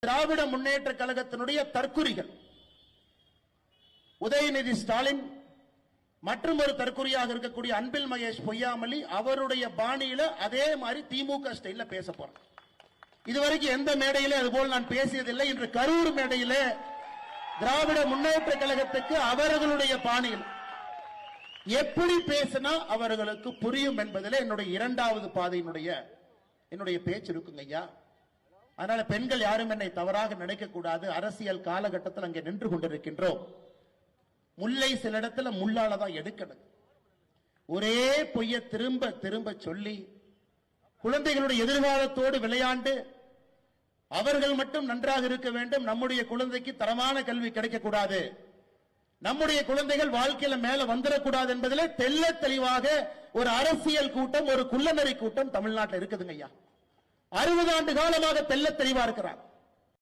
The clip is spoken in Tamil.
திராவிட முன்னேற்ற கழகத்தினுடைய தற்குறிகள் உதயநிதி ஸ்டாலின் மற்றும் ஒரு தற்குறியாக இருக்கக்கூடிய அன்பில் மகேஷ் பொய்யாமொழி அவருடைய பாணியில அதே மாதிரி திமுக ஸ்டைல்ல பேச போறாங்க. இதுவரைக்கும் எந்த மேடையிலே அதுபோல் நான் பேசியதில்லை. இன்று கரூர் மேடையிலே திராவிட முன்னேற்ற கழகத்துக்கு அவர்களுடைய பாணியில் எப்படி பேசினா அவர்களுக்கு புரியும் என்பதில் என்னுடைய இரண்டாவது பாதையினுடைய என்னுடைய பேச்சு இருக்குங்க ஐயா. அதனால பெண்கள் யாரும் என்னை தவறாக நினைக்க கூடாது. அரசியல் காலகட்டத்தில் அங்கே நின்று கொண்டிருக்கின்றோம். முல்லை சில இடத்துல முள்ளாலதான் எடுக்கணும். ஒரே பொய்ய திரும்ப திரும்ப சொல்லி குழந்தைகளுடைய எதிர்காலத்தோடு விளையாண்டு அவர்கள் மட்டும் நன்றாக இருக்க வேண்டும், நம்முடைய குழந்தைக்கு தரமான கல்வி கிடைக்கக்கூடாது, நம்முடைய குழந்தைகள் வாழ்க்கையில மேல வந்துடக்கூடாது என்பதிலே தெல்ல தெளிவாக ஒரு அரசியல் கூட்டம், ஒரு குள்ளநெறி கூட்டம் தமிழ்நாட்டில் இருக்குதுங்க ஐயா. 60 ஆண்டு காலமாக தெல்ல தெளிவா இருக்கிறார்.